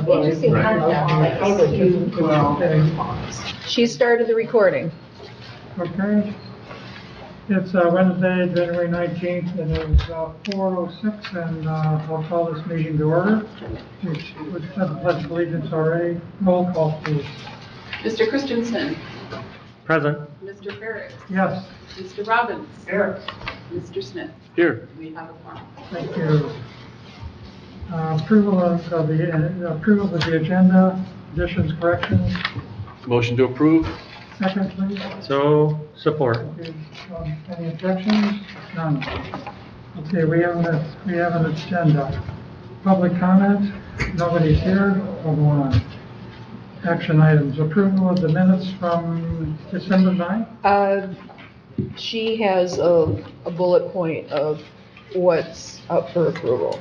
Interesting She started the recording. Okay. It's Wednesday, January 19th, and it's 4:06, and I'll call this meeting to order. We've had the pledge of allegiance already. Roll call, please. Mr. Christensen. Present. Mr. Ferris. Yes. Mr. Robbins. Here. Mr. Smith. Here. We have a quorum. Thank you. Approval of the agenda, additions, corrections. Motion to approve. Second, please. So, support. Okay, any objections? None. Okay, we have an agenda. Public comment, nobody's here, we'll go on. Action items, approval of the minutes from December 9th? She has a bullet point of what's up for approval.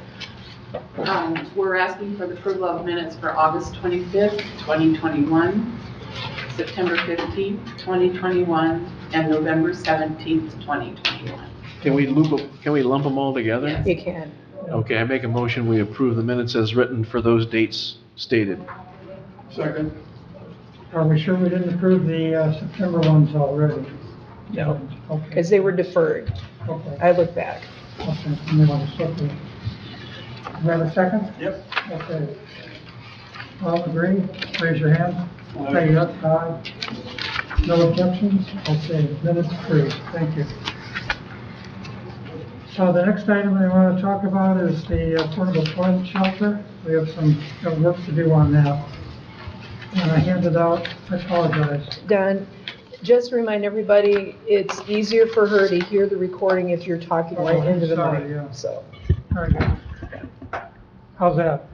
We're asking for the approval of minutes for August 25th, 2021, September 15th, 2021, and November 17th, 2021. Can we lump them all together? Yes. You can. Okay, I make a motion, we approve the minutes as written for those dates stated. Second. Are we sure we didn't approve the September ones already? No, Okay. because they were deferred. Okay. I look back. Okay, you want to second? Do we have a second? Yep. Okay. All agree? Raise your hand. Say yes, aye. No objections? Okay, minutes approved. Thank you. So the next item I want to talk about is the portable toilet shelter. We have some work to do on that. And I handed out, I apologize. Don, just remind everybody, it's easier for her to hear the recording if you're talking right into the sorry, mic, yeah. so. Very good. How's that?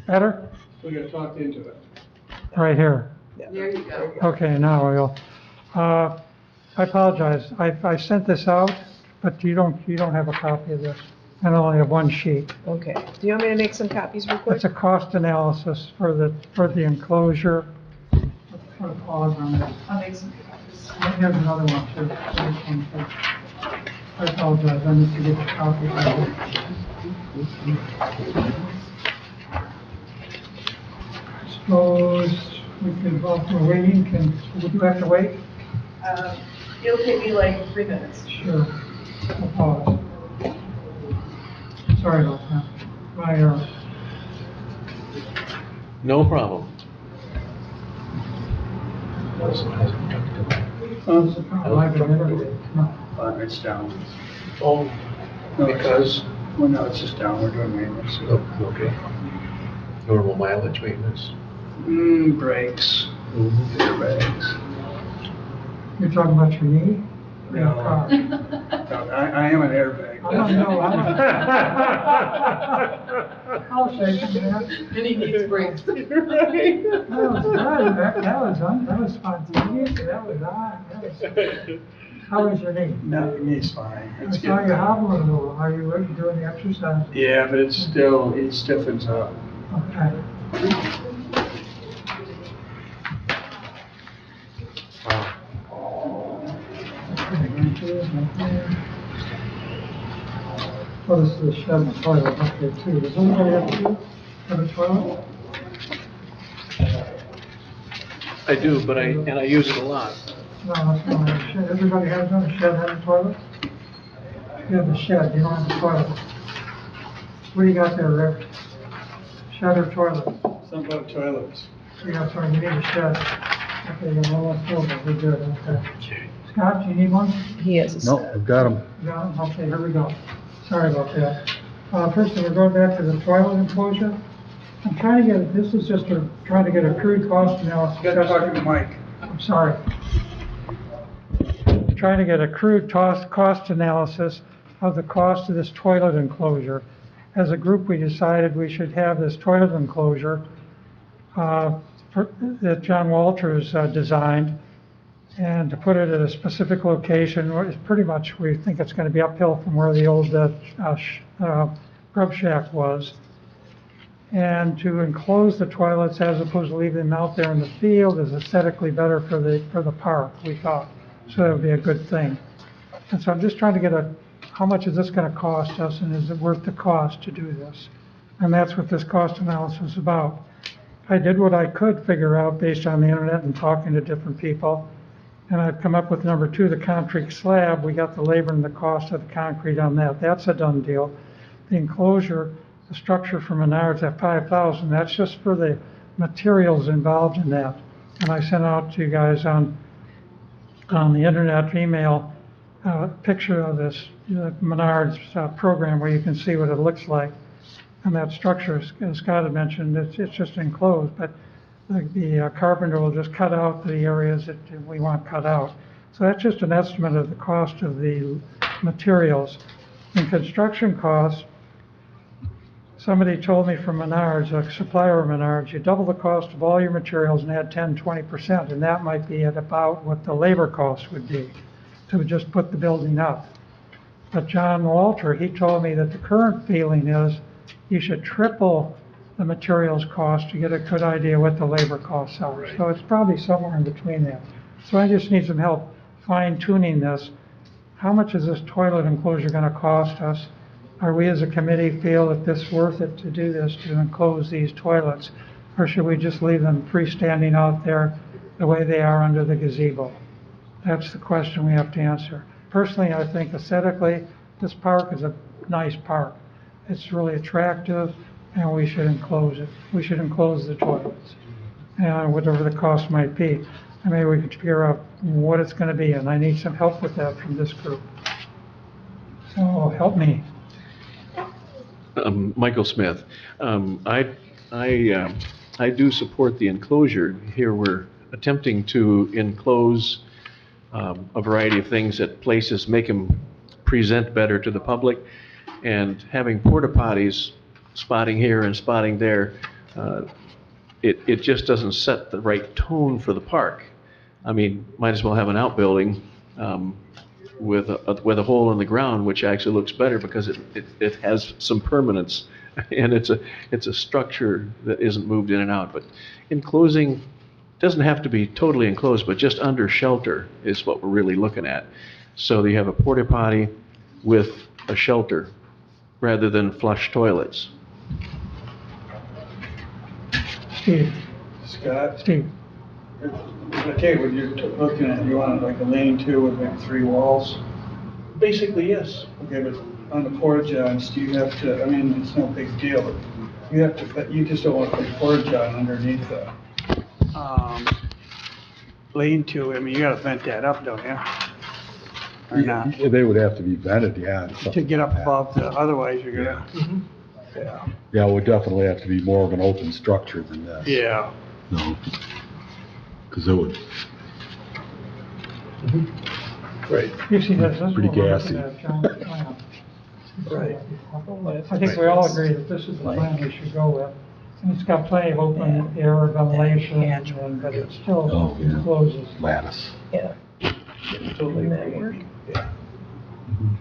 Better? We gotta talk into it. Right here. There you go. Okay, now we'll, I apologize. I sent this out, but you don't have a copy of this. I only have one sheet. Okay. Do you want me to make some copies real quick? It's a cost analysis for the enclosure. Put a pause on this. I'll make some copies. Here's another one too. This one, too. I apologize. I need to get the copy of it. Suppose we can, while we're waiting, would you have to wait? It'll take me like 3 minutes. Sure. I'll pause. Sorry about that. My, No problem. It's down. Oh. No, because, well, no, it's just down, we're doing maintenance. Okay. Normal mileage maintenance. Brakes. Airbags. You're talking about your knee? Or your No. car? No, I am an airbag. I don't know. I'll say that. And he needs brakes. That was good. That was spontaneous. That was odd. How is your knee? No, it's fine. I It's saw you good. hobbling a little. Are you doing the exercise? Yeah, but it stiffens up. Okay. Well, this is the shed and toilet up there too. Does anybody have a toilet? I do, but I use it a lot. No, that's not a shed. Everybody has one, a shed and a toilet? You have a shed, you don't have a toilet. What do you got there, Rick? Shed or toilet? Some about toilets. You got, sorry, you need a shed. Okay, you have one left over, we're good, okay. Scott, do you need one? He has a No, set. I've got them. You got them? Okay, here we go. Sorry about that. First, we're going back to the toilet enclosure. I'm trying to get, this is just trying to get a crude cost analysis. You gotta talk to the mic. I'm sorry. Trying to get a crude cost analysis of the cost of this toilet enclosure. As a group, we decided we should have this toilet enclosure that John Walters designed, and to put it at a specific location, where it's pretty much, we think it's going to be uphill from where the old grub shack was. And to enclose the toilets as opposed to leaving them out there in the field is aesthetically better for the park, we thought. So that would be a good thing. And so I'm just trying to get how much is this going to cost us, and is it worth the cost to do this? And that's what this cost analysis is about. I did what I could figure out based on the internet and talking to different people. And I've come up with number 2, the concrete slab. We got the labor and the cost of the concrete on that. That's a done deal. The enclosure, the structure for Menards at 5,000, that's just for the materials involved in that. And I sent out to you guys on the internet email a picture of this Menards program where you can see what it looks like. And that structure, as Scott had mentioned, it's just enclosed, but the carpenter will just cut out the areas that we want cut out. So that's just an estimate of the cost of the materials. In construction costs, somebody told me from Menards, a supplier of Menards, you double the cost of all your materials and add 10–20%, and that might be at about what the labor cost would be to just put the building up. But John Walter, he told me that the current feeling is you should triple the materials cost to get a good idea what the labor costs are. So it's probably somewhere in between there. So I just need some help fine-tuning this. How much is this toilet enclosure going to cost us? Are we as a committee feel that this worth it to do this, to enclose these toilets? Or should we just leave them freestanding out there the way they are under the gazebo? That's the question we have to answer. Personally, I think aesthetically, this park is a nice park. It's really attractive, and we should enclose it. We should enclose the toilets, and whatever the cost might be. And maybe we could figure out what it's going to be, and I need some help with that from this group. So help me. Michael Smith. I do support the enclosure. Here we're attempting to enclose a variety of things at places, make them present better to the public, and having porta potties spotting here and spotting there, it just doesn't set the right tone for the park. I mean, might as well have an outbuilding with a hole in the ground, which actually looks better because it has some permanence, and it's a structure that isn't moved in and out. But enclosing doesn't have to be totally enclosed, but just under shelter is what we're really looking at. So you have a porta potty with a shelter rather than flush toilets. Steve. Scott? Steve. Okay, when you're looking at, you want like a lean-to with like 3 walls? Basically, yes. Okay, but on the porta johns, do you have to, I mean, it's no big deal, but you have to, you just don't want to put a porta john underneath the, lean-to. I mean, you gotta vent that up, don't you? Or not? Yeah, they would have to be vented, yeah. To get up above the, otherwise you're gonna, yeah. Yeah, it would definitely have to be more of an open structure than this. Yeah. No. Because it would, Right. You see, this is Pretty what we're gassy. looking at, John's plan. Right. I think we all agree that this is the plan we should go with. And it's got plenty of open air ventilation, but it still Oh, yeah. encloses. lattice.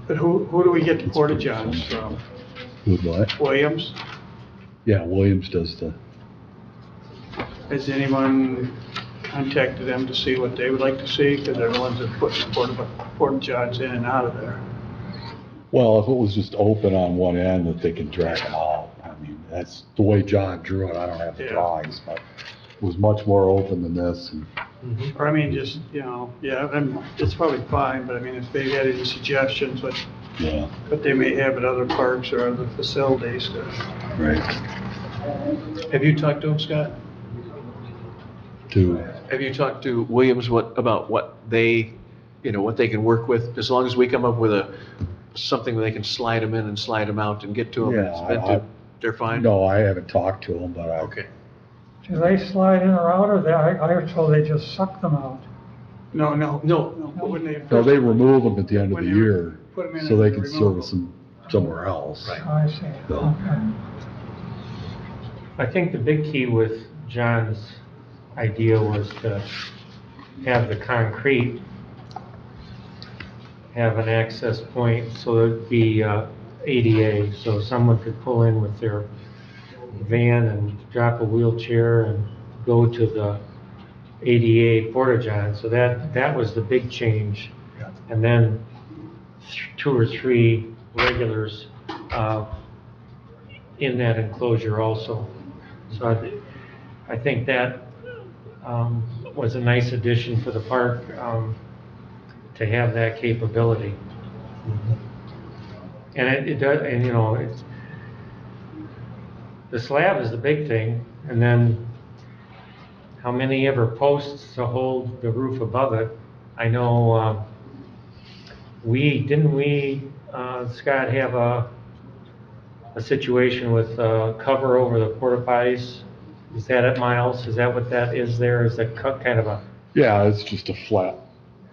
But who do we get the porta johns from? With what? Williams? Yeah, Williams does the, Has anyone contacted them to see what they would like to see? Because they're the ones that put the porta johns in and out of there. well, if it was just open on one end that they can drag them out. I mean, that's the way John drew it. I don't have the Yeah. drawings, but it was much more open than this. And Or I mean, just, yeah, and it's probably fine, but I mean, if they had any suggestions, yeah, what they may have at other parks or other facilities. right. Have you talked to him, Scott? Have you talked to Williams about what they can work with? As long as we come up with something that they can slide them in and slide them out and get to them, and it's Yeah, vented, they're fine? No, I haven't talked to him, but Okay. Do they slide in or out, or I was told they just suck them out? No. No. When they, no, they remove them at the end of When the they year put 'em in so and they they can remove service them. them somewhere else. Right. Oh, I see, No. okay. I think the big key with John's idea was to have the concrete have an access point, so it'd be ADA, so someone could pull in with their van and drop a wheelchair and go to the ADA porta-john. So that was the big change. And then 2 or 3 regulars in that enclosure also. So I think that was a nice addition for the park, to have that capability. And it does, and you know, the slab is the big thing, and then how many ever posts to hold the roof above it? I know, Scott, have a situation with cover over the porta potties? Is that at Myles? Is that what that is there? Is that kind of a, Yeah, it's just a flat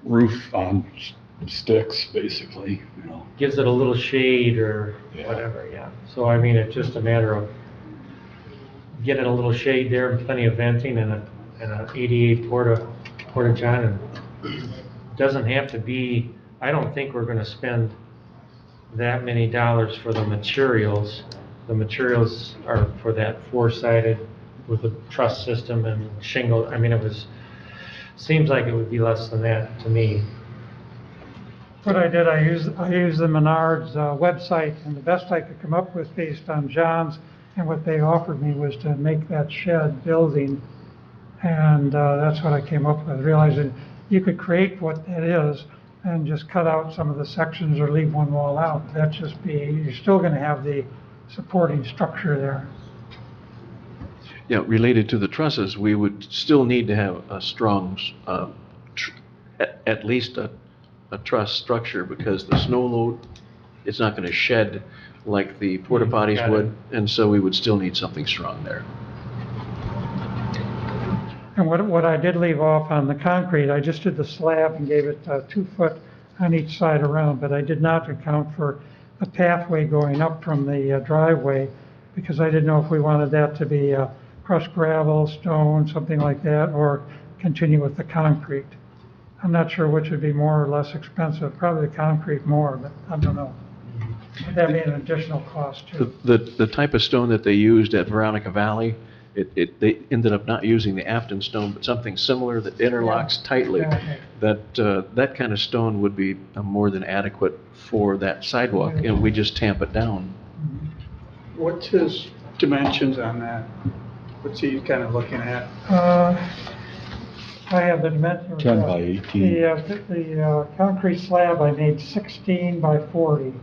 roof on sticks, basically, you know. gives it a little shade or Yeah. whatever, yeah. So I mean, it's just a matter of getting a little shade there and plenty of venting and a 88 porta john. And doesn't have to be, I don't think we're gonna spend that many dollars for the materials. The materials are for that four-sided with a truss system and shingle. I mean, seems like it would be less than that to me. What I did, I used the Menards website, and the best I could come up with based on John's and what they offered me was to make that shed building. And that's what I came up with, realizing you could create what that is and just cut out some of the sections or leave one wall out. You're still gonna have the supporting structure there. Yeah, related to the trusses, we would still need to have a strong, at least a truss structure, because the snow load, it's not gonna shed like the porta potties Got it. would, and so we would still need something strong there. And what I did leave off on the concrete, I just did the slab and gave it 2 foot on each side around, but I did not account for the pathway going up from the driveway, because I didn't know if we wanted that to be crushed gravel, stone, something like that, or continue with the concrete. I'm not sure which would be more or less expensive, probably the concrete more, but I don't know. Would that be an additional cost too? The type of stone that they used at Veronica Valley, they ended up not using the Afton stone, but something similar that interlocks tightly. Exactly. That kind of stone would be more than adequate for that sidewalk, and we just tamp it down. What's his dimensions on that? What's he kind of looking at? I have the dimensions. 10 by 18. The concrete slab I made 16 by 40.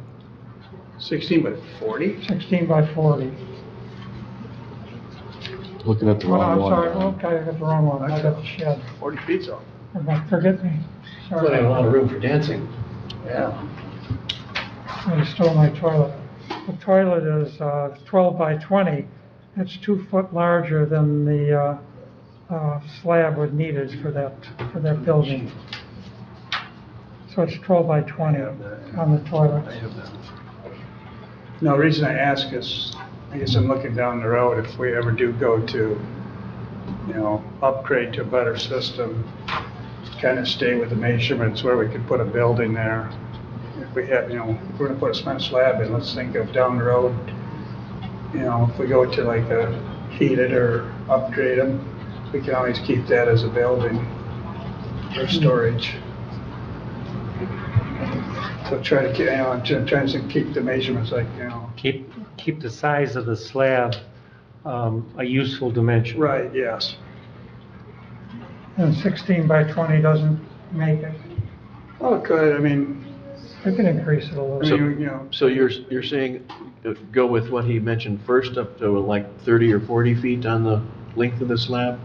16 by 40? 16 by 40. Looking at the Oh, wrong I'm one. sorry, okay, I got the wrong one, I got the shed. 40 feet's all. Forget me. Sorry, lot of room for dancing. Yeah. I stole my toilet. The toilet is 12 by 20. It's 2 foot larger than the slab would need it for that building. So it's 12 by 20 on the toilet. I have that. No, the reason I ask is, I guess I'm looking down the road, if we ever do go to, upgrade to a better system, kind of stay with the measurements where we could put a building there. If we have, if we're gonna put a cement slab in, let's think of down the road, if we go to like a heated or upgrade them, we can always keep that as a building for storage. So try to keep, I'm trying to keep the measurements like, Keep the size of the slab a useful dimension. right, yes. And 16 by 20 doesn't make it. Oh, it could, I mean, We can increase it a little. So you're saying go with what he mentioned first, up to like 30 or 40 feet on the length of the slab?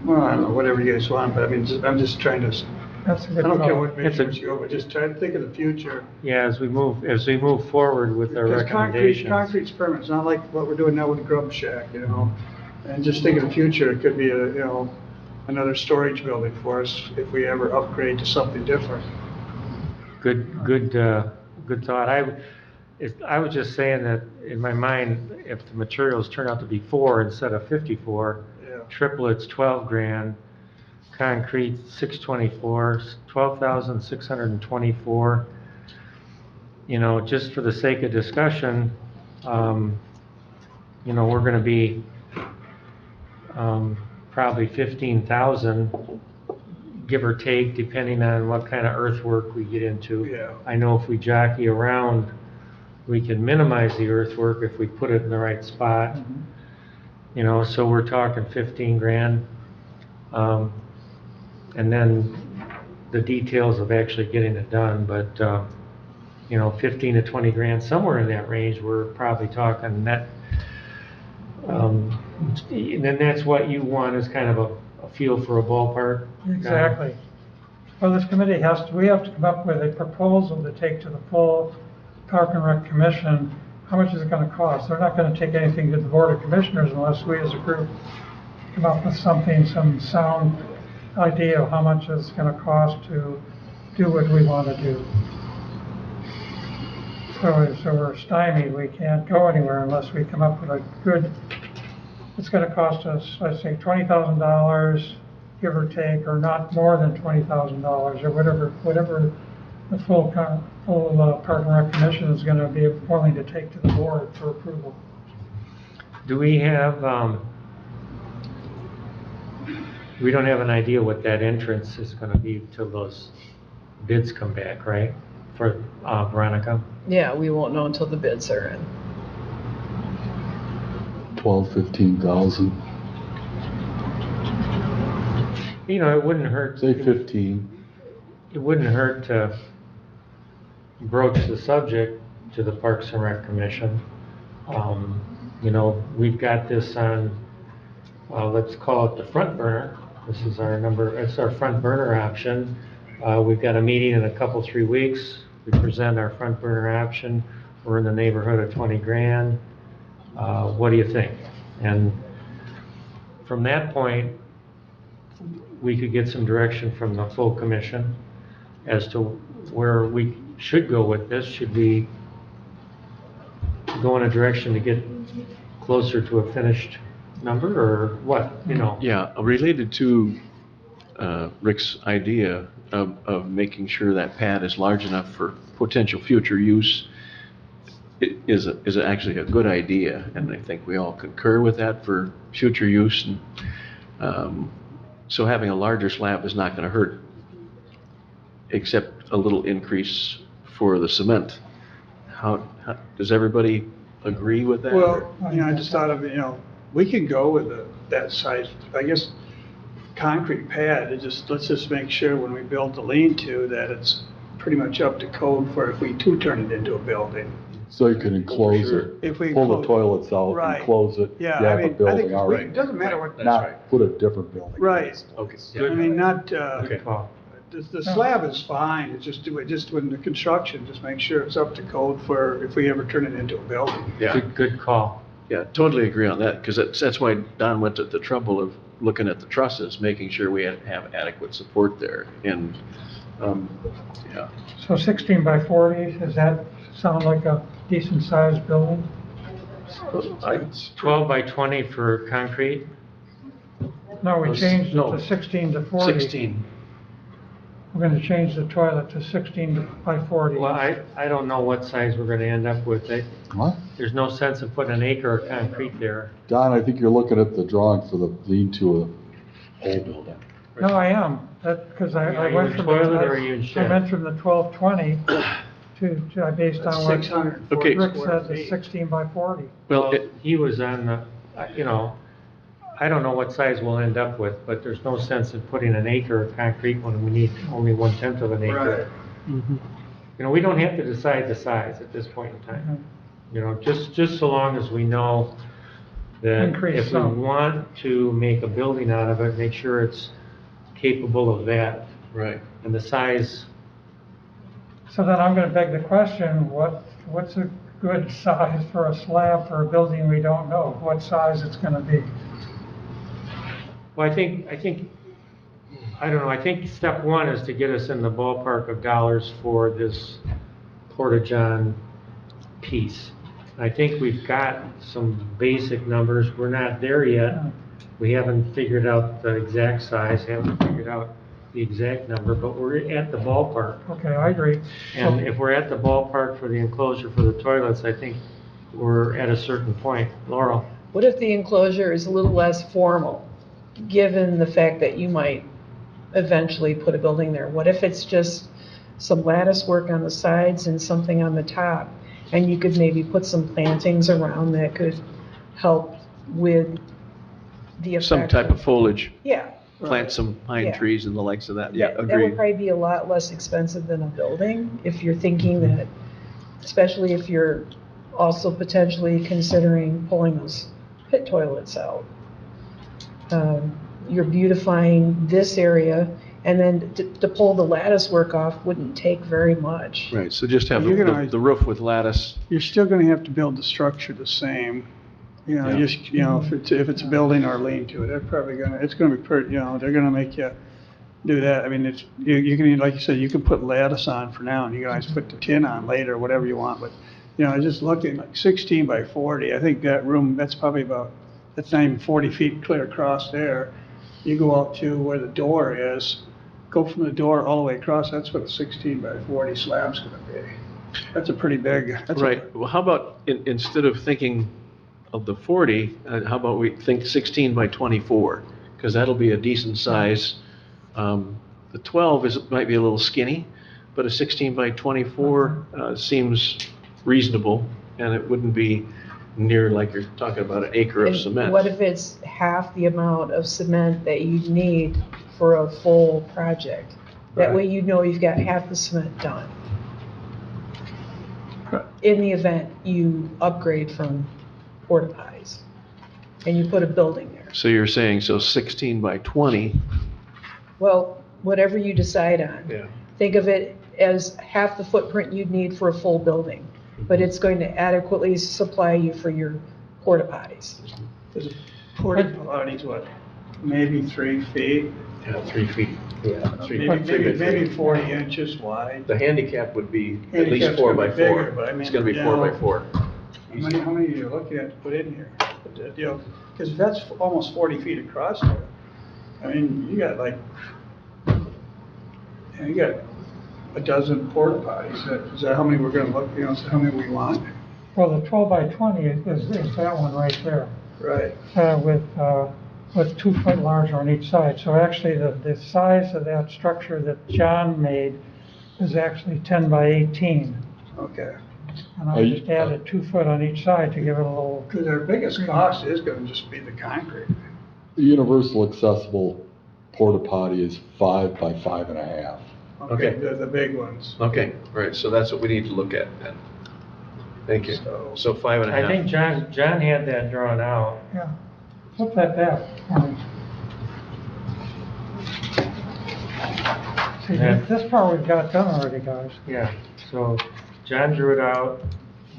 well, I don't know, whatever you guys want, but I mean, I'm just trying to, That's a I good don't care call. what measurements you go, but just try to think of the future. Yeah, as we move forward with our Because recommendations. concrete's permanent, it's not like what we're doing now with the grub shack, And just think of the future, it could be another storage building for us if we ever upgrade to something different. Good thought. I was just saying that in my mind, if the materials turn out to be 4 instead of 54, Yeah. triplets 12 grand, concrete 624, 12,624. Just for the sake of discussion, we're going to be probably 15,000, give or take, depending on what kind of earthwork we get into. Yeah. I know if we jockey around, we can minimize the earthwork if we put it in the right spot. you know, so we're talking 15 grand. And then the details of actually getting it done, but, you know, 15 to 20 grand, somewhere in that range, we're probably talking net. And then that's what you want is kind of a feel for a ballpark. Exactly. Well, this committee we have to come up with a proposal to take to the full Park and Rec Commission. How much is it gonna cost? They're not gonna take anything to the Board of Commissioners unless we as a group come up with something, some sound idea of how much it's gonna cost to do what we wanna do. So we're stymied, we can't go anywhere unless we come up with a good, it's gonna cost us, let's say, $20,000, give or take, or not more than $20,000, or whatever the full Park and Rec Commission is gonna be willing to take to the board for approval. Do we have, we don't have an idea what that entrance is gonna be till those bids come back, right? For, Veronica? Yeah, we won't know until the bids are in. 12, 15,000, You know, it wouldn't hurt. say 15. It wouldn't hurt to broach the subject to the Parks and Rec Commission. You know, we've got this on, let's call it the front burner. This is it's our front burner option. We've got a meeting in a couple, 3 weeks. We present our front burner option. We're in the neighborhood of 20 grand. What do you think? And from that point, we could get some direction from the full commission as to where we should go with this. Should we go in a direction to get closer to a finished number, or what, you know? Yeah, related to Rick's idea of making sure that pad is large enough for potential future use is actually a good idea, and I think we all concur with that for future use. And so having a larger slab is not going to hurt, except a little increase for the cement. How does everybody agree with that? Well, you know, I just thought of, you know, we can go with that size, I guess, concrete pad. Let's just make sure when we build the lean-to that it's pretty much up to code for if we do turn it into a building. So you can enclose Sure. it, If we pull the enclose- toilets out, Right. enclose it, you Yeah, have I a mean, I think building already. it doesn't matter what, That's Not right. put a different building. Right. Okay. I mean, not, Okay. Well, the slab is fine, it's just when the construction, just make sure it's up to code for if we ever turn it into a building. Yeah, good call. yeah, totally agree on that, because that's why Don went to the trouble of looking at the trusses, making sure we have adequate support there. And, yeah, So 16 by 40, does that sound like a decent sized building? 12 by 20 for concrete? No, we changed it No. to 16 to 40. 16. We're gonna change the toilet to 16 by 40. Well, I don't know what size we're gonna end up with. What? There's no sense of putting an acre of concrete there. Don, I think you're looking at the drawing for the lean-to a whole building. No, I am, because Are I you went in from, toilet or are you in I shed? went from the 1220 to, based on what 640 Okay. Rick square said, the feet. 16 by 40. Well, He was on the, you know, I don't know what size we'll end up with, but there's no sense in putting an acre of concrete when we need only 1/10 of an acre. You know, we don't have to decide the size at this point in time. You know, just so long as we know that Increase if we some. want to make a building out of it, make sure it's capable of that. right. And the size, So then I'm gonna beg the question, what's a good size for a slab for a building we don't know what size it's gonna be? well, I think, I don't know, I think step one is to get us in the ballpark of dollars for this Porta-John piece. I think we've got some basic numbers. We're not there yet. We haven't figured out the exact size, haven't figured out the exact number, but we're at the ballpark. Okay, I agree. And if we're at the ballpark for the enclosure for the toilets, I think we're at a certain point. Laurel? What if the enclosure is a little less formal, given the fact that you might eventually put a building there? What if it's just some lattice work on the sides and something on the top? And you could maybe put some plantings around that could help with the effect. Some type of foliage, Yeah. plant some pine Yeah. trees and the likes of that, yeah, That would agreed. probably be a lot less expensive than a building, if you're thinking that, especially if you're also potentially considering pulling those pit toilets out. You're beautifying this area, and then to pull the lattice work off wouldn't take very much. Right, so just have You're gonna- the roof with lattice. You're still gonna have to build the structure the same. You know, Yeah. if it's a building or a lean-to, they're probably it's gonna be pretty, they're gonna make you do that. I mean, you can, like you said, you can put lattice on for now, and you guys put the tin on later, whatever you want, but, just looking like 16 by 40, I think that room, that's probably that's not even 40 feet clear across there. You go out to where the door is, go from the door all the way across, that's what a 16 by 40 slab's gonna be. That's a pretty big. Right, well, how about, instead of thinking of the 40, how about we think 16 by 24? Because that'll be a decent size. The 12 might be a little skinny, but a 16 by 24 seems reasonable, and it wouldn't be near, like you're talking about, an acre of And cement. what if it's half the amount of cement that you'd need for a full project? That way you know you've got half the cement done. In the event you upgrade from porta potties and you put a building there. So you're saying, 16 by 20? Well, whatever you decide on. Yeah. Think of it as half the footprint you'd need for a full building, but it's going to adequately supply you for your porta potties. Because porta potties, what, maybe 3 feet? Yeah, 3 feet. Yeah, Maybe 40 inches wide. The handicap would be at Handicap's least 4 by gonna be 4. bigger, but I mean, It's gonna be you 4 by know, 4. How many are you looking at to put in here? Because that's almost 40 feet across there. I mean, you got you got a dozen porta potties. Is that how many we're gonna look, is that how many we want? Well, the 12 by 20 is that one right there, Right. with 2 foot larger on each side. So actually, the size of that structure that John made is actually 10 by 18. Okay. And I just added 2 foot on each side to give it a little, Because our biggest cost is gonna just be the concrete. The universal accessible porta potty is 5 by 5.5. Okay. The big ones. Okay, right, so that's what we need to look at then. Thank you. So 5.5. I think John had that drawn out. yeah. Flip that back. See, this part we've got done already, guys. Yeah, so John drew it out.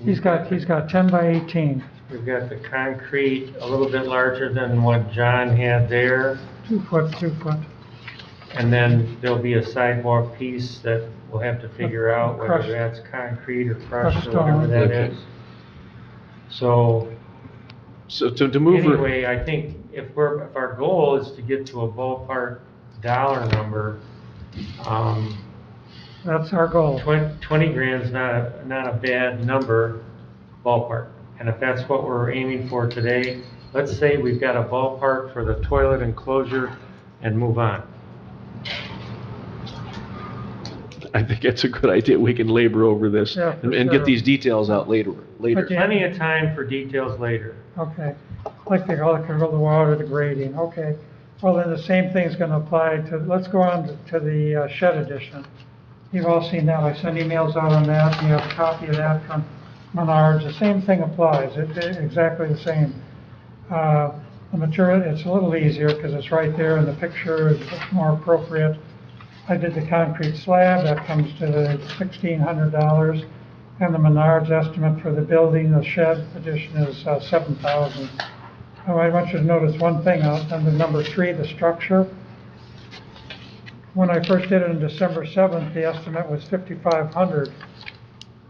He's got 10 by 18, We've got the concrete a little bit larger than what John had there. 2 foot, 2 foot. And then there'll be a sidewalk piece that we'll have to figure out whether Crushed. that's concrete or Crushed crushed or whatever stone. that Okay. is. So So to move. anyway, I think if our goal is to get to a ballpark dollar number, That's our goal. 20 grand's not a bad number, ballpark. And if that's what we're aiming for today, let's say we've got a ballpark for the toilet enclosure and move on. I think that's a good idea. We can labor over this Yeah, for and get sure. these details out later. But yeah. Plenty of time for details later. Okay, like the water, the grading, okay. Well, then the same thing's gonna apply to, let's go on to the shed addition. You've all seen that, I sent emails out on that, you have a copy of that from Menards, the same thing applies, it's exactly the same. The material, it's a little easier because it's right there in the picture, it's more appropriate. I did the concrete slab, that comes to the $1,600. And the Menards estimate for the building, the shed addition is $7,000. Oh, I want you to notice one thing under number 3, the structure. When I first did it on December 7th, the estimate was $5,500.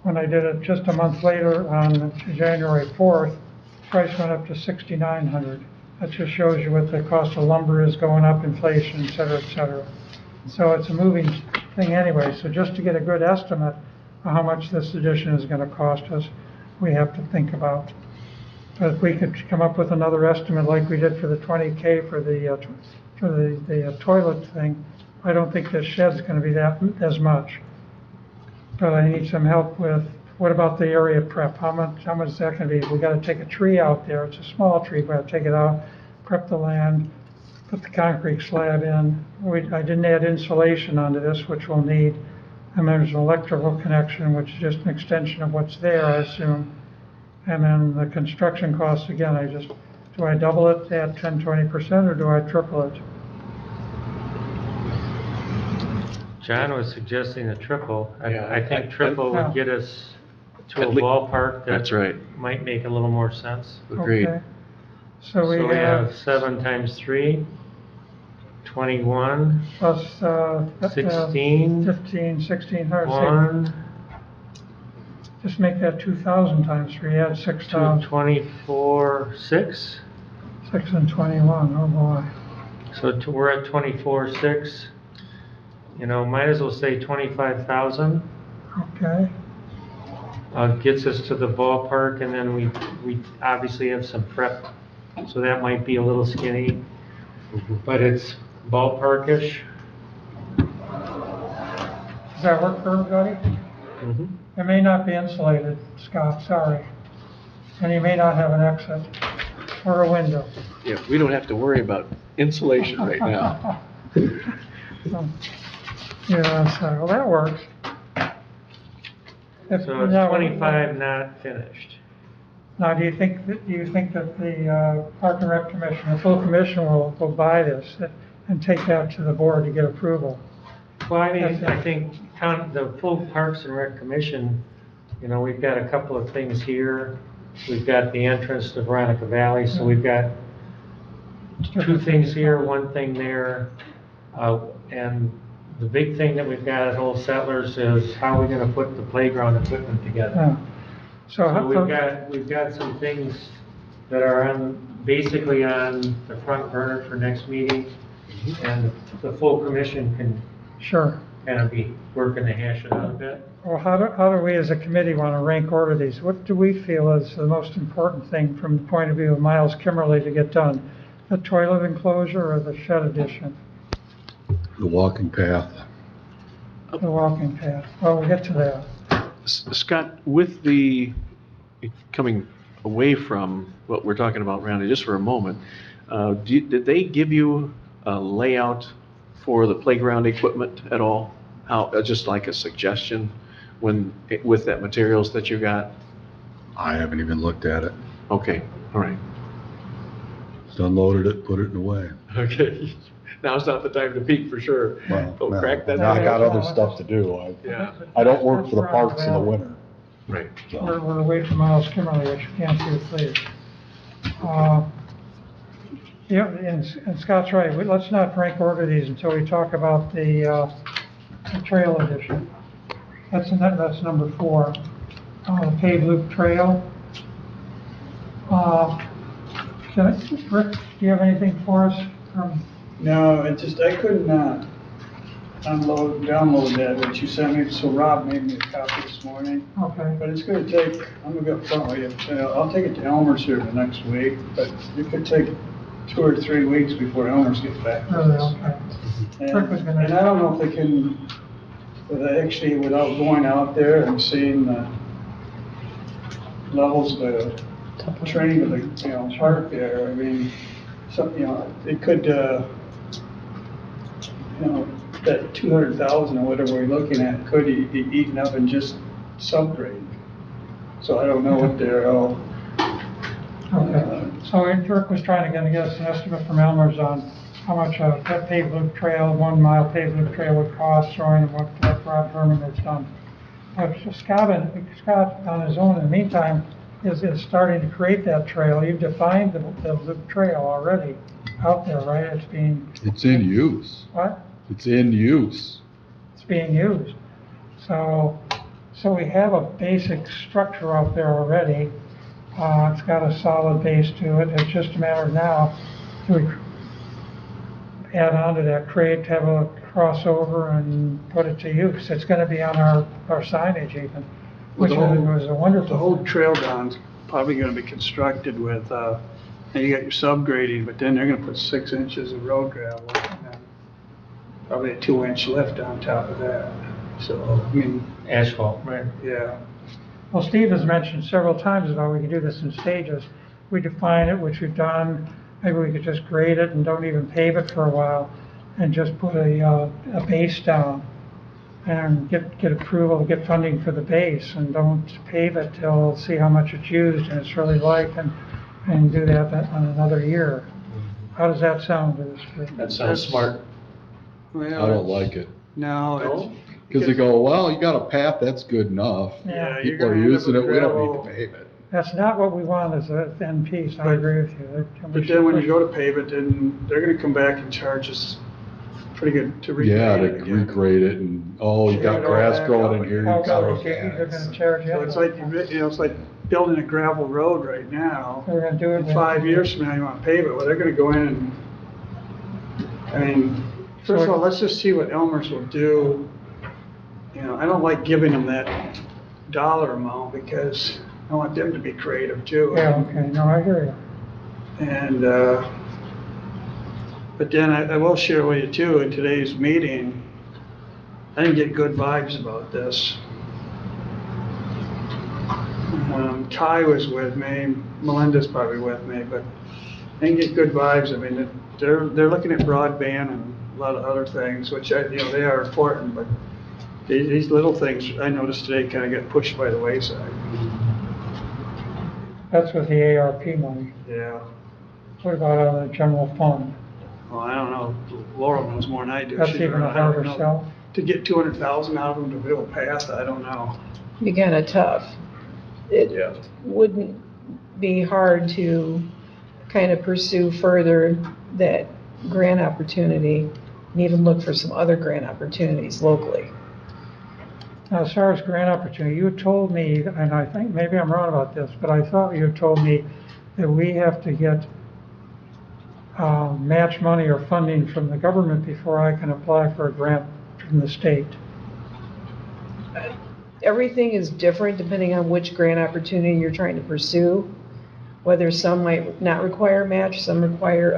When I did it just a month later on January 4th, price went up to $6,900. That just shows you what the cost of lumber is going up, inflation, et cetera, et cetera. So it's a moving thing anyway. So just to get a good estimate of how much this addition is going to cost us, we have to think about. But if we could come up with another estimate like we did for the 20K for the toilet thing, I don't think this shed's going to be that as much. But I need some help with, what about the area prep? How much is that going to be? We got to take a tree out there. It's a small tree. We got to take it out, prep the land, put the concrete slab in. I didn't add insulation onto this, which we'll need. And there's an electrical connection, which is just an extension of what's there, I assume. And then the construction costs, again, do I double it, add 10, 20%, or do I triple it? John was suggesting a triple. Yeah, I think triple would get us to a At lea- ballpark That's right. might make a little more sense. Agreed. Okay. So we So we have have 7 times 3, 21, plus 16, 15, 1600. 1, Just make that 2,000 times 3, add 6,000. 24, 6. 6 and 21, oh boy. So we're at 24, 6. You know, might as well say 25,000. Okay. Gets us to the ballpark, and then we obviously have some prep, so that might be a little skinny, but it's ballparkish. Does that work for everybody? Mm-hmm. It may not be insulated, Scott, sorry. And you may not have an exit or a window. Yeah, we don't have to worry about insulation right now. Yeah, so, well, that works. So it's 25 not finished. Now, do you think that the Park and Rec Commission, the full commission will buy this and take that to the board to get approval? Well, I mean, I think the full Parks and Rec Commission, you know, we've got a couple of things here. We've got the entrance to Veronica Valley, so we've got 2 things here, 1 thing there. And the big thing that we've got at Old Settlers is how we're gonna put the playground equipment together. Yeah. So we've got some things that are basically on the front burner for next meeting. And the full commission can Sure. kind of be working to hash it out a bit. Well, how do we as a committee want to rank order these? What do we feel is the most important thing from the point of view of Myles Kimmerly to get done? The toilet enclosure or the shed addition? The walking path. The walking path. Well, we'll get to that. Scott, with the, coming away from what we're talking about, Randy, just for a moment, did they give you a layout for the playground equipment at all? Just like a suggestion with that materials that you got? I haven't even looked at it. Okay, all right. Just unloaded it, put it away. Okay. Now's not the time to peak for sure. Well, Don't no, crack that. I got other stuff to do. Yeah, I don't work for the parks in the winter. right. So. We're away from Myles Kimmerly, which you can't see, please. Yeah, and Scott's right. Let's not rank order these until we talk about the trail edition. That's number 4. The paved loop trail. Rick, do you have anything for us? No, I couldn't, download that, what you sent me, so Rob made me a copy this morning. Okay. But it's gonna take, I'm gonna go front with you, I'll take it to Elmer's here the next week, but it could take 2 or 3 weeks before Elmer's gets back to Really, us. okay. And I don't know if they can, actually, without going out there and seeing the levels of the training of the, park there, I mean, it could, that 200,000 or whatever we're looking at could be eaten up and just subgrade. So I don't know what they're, Okay, so Rick was trying to get us an estimate from Elmer's on how much that paved loop trail, 1 mile paved loop trail would cost, showing what Rob Herman has done. Scott on his own, in the meantime, is starting to create that trail. You've defined the loop trail already out there, right? It's in use. What? It's in use. It's being used. So we have a basic structure out there already. It's got a solid base to it. It's just a matter of now, do we add on to that, have a crossover and put it to use. It's going to be on our signage even, which was a wonderful. The whole thing. trail down's probably gonna be constructed with, and you got your subgrading, but then they're gonna put 6 inches of road gravel and then probably a 2-inch lift on top of that. So, I mean, Asphalt, right? yeah. Well, Steve has mentioned several times about we can do this in stages. We define it, which we've done. maybe we could just grade it and don't even pave it for a while and just put a base down and get approval, get funding for the base, and don't pave it till see how much it's used and it's really like, and do that on another year. How does that sound to this group? That sounds smart. I don't like it. No, Because they go, well, you got a path, that's good enough. yeah, you're People are gonna end up using it, with we don't gravel. need to pave it. That's not what we want as a end piece, I agree with you. But then when you go to pave it, then they're gonna come back and charge us pretty good to Yeah, regrade to it again. regrade it and, oh, you got grass growing in here, you got They're gonna organics. charge you. So it's like, it's like building a gravel road right now. We're gonna do it. In 5 years from now, you wanna pave it, well, they're gonna go in and, I mean, first of all, let's just see what Elmer's will do. You know, I don't like giving them that dollar amount because I want them to be creative too. Yeah, okay, no, I hear you. And, but then I will share with you too, in today's meeting, I didn't get good vibes about this. Ty was with me, Melinda's probably with me, but I didn't get good vibes. I mean, they're looking at broadband and a lot of other things, which they are important, but these little things I noticed today kind of get pushed by the wayside. That's with the ARP money. Yeah. What about out of the general fund? Well, I don't know. Laurel knows more than I do. That's She's even a around. I don't harder know. sell. To get 200,000 out of them to build a path, I don't know. Be kind of tough. It Yeah. wouldn't be hard to kind of pursue further that grant opportunity and even look for some other grant opportunities locally. Now, as far as grant opportunity, you told me, and I think maybe I'm wrong about this, but I thought you told me that we have to get match money or funding from the government before I can apply for a grant from the state. Everything is different depending on which grant opportunity you're trying to pursue. Whether some might not require a match, some require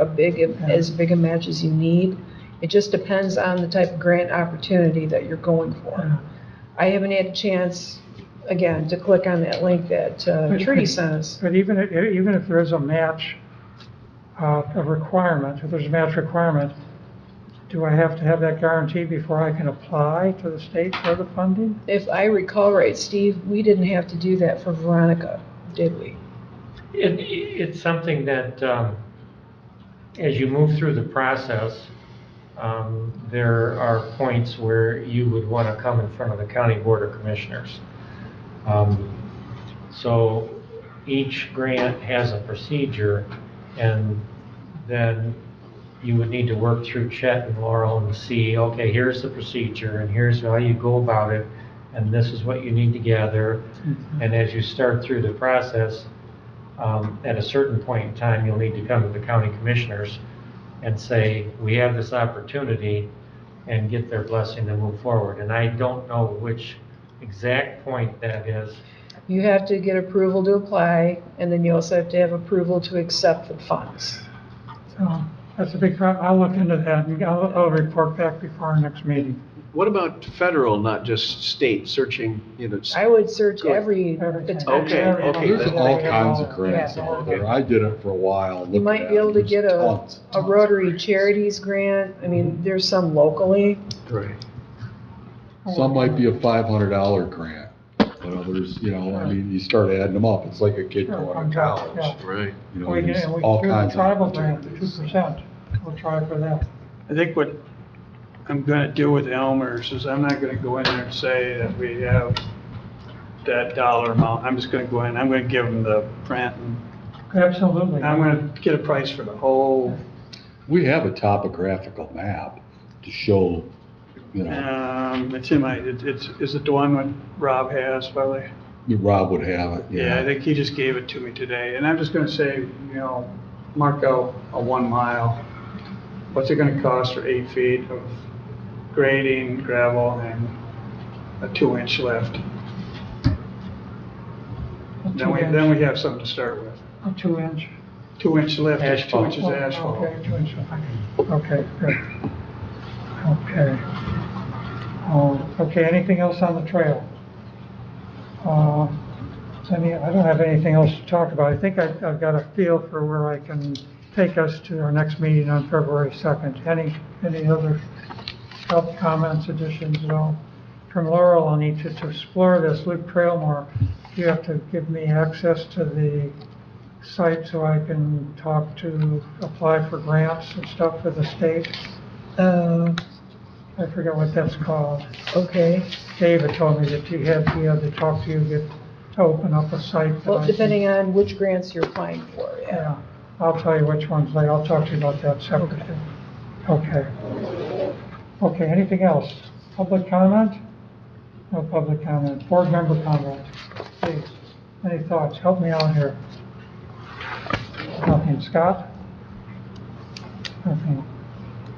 as big a match as you need. It just depends on the type of grant opportunity that you're going for. I haven't had a chance, again, to click on that link that Trudy sent us. But even if there is a match, a requirement, if there's a match requirement, do I have to have that guarantee before I can apply to the state for the funding? If I recall right, Steve, we didn't have to do that for Veronica, did we? It's something that, as you move through the process, there are points where you would want to come in front of the County Board of Commissioners. So each grant has a procedure, and then you would need to work through Chet and Laurel and see, okay, here's the procedure, and here's how you go about it, and this is what you need to gather. And as you start through the process, at a certain point in time, you'll need to come to the county commissioners and say, we have this opportunity, and get their blessing to move forward. And I don't know which exact point that is. You have to get approval to apply, and then you also have to have approval to accept the funds. So that's a big problem. I'll look into that and I'll report back before our next meeting. What about federal, not just state, searching, I would search Good. every Everything. potential. Okay, There's then- all kinds of grants Yeah. out there. I did it for a while. You might be able to get a Tons. Rotary Charities grant. I mean, there's some locally. Right. Some might be a $500 grant, but others, I mean, you start adding them up, it's like a kid going to college. Yeah. Right. We There's can all do the kinds of tribal grant, opportunities. 2%. We'll try for that. I think what I'm gonna do with Elmer's is I'm not gonna go in there and say that we have that dollar amount. I'm just gonna go in, I'm gonna give them the print, and Absolutely. I'm gonna get a price for the whole. We have a topographical map to show, It's in my, is it the one that Rob has, probably? Rob would have it, Yeah, I think he just gave it to me today, and I'm just gonna say, mark out a 1 mile. What's it gonna cost for 8 feet of grading, gravel, and a 2-inch lift? Then we have something to start with. A 2-inch. 2-inch lift, is 2 Asphalt. inches asphalt. Okay, 2-inch. Okay, good. Okay. Okay, anything else on the trail? I don't have anything else to talk about. I think I've got a feel for where I can take us to our next meeting on February 2nd. Any other comments, additions at all? From Laurel, I'll need to explore this loop trail more. You have to give me access to the site so I can apply for grants and stuff for the state. I forget what that's called. Okay. David told me that he had to talk to you to open up a site. Well, depending on which grants you're applying for, yeah. Yeah, I'll tell you which ones later. I'll talk to you about that separately. Okay. Okay, anything else? Public comment? No public comment. Board member comment? Please, any thoughts? Help me out here. Nothing. Scott? Nothing.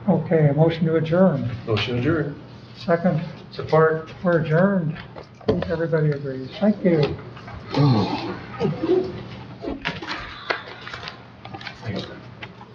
Okay, a motion to adjourn. Motion adjourned. Second? Support. We're adjourned. Everybody agrees. Thank you.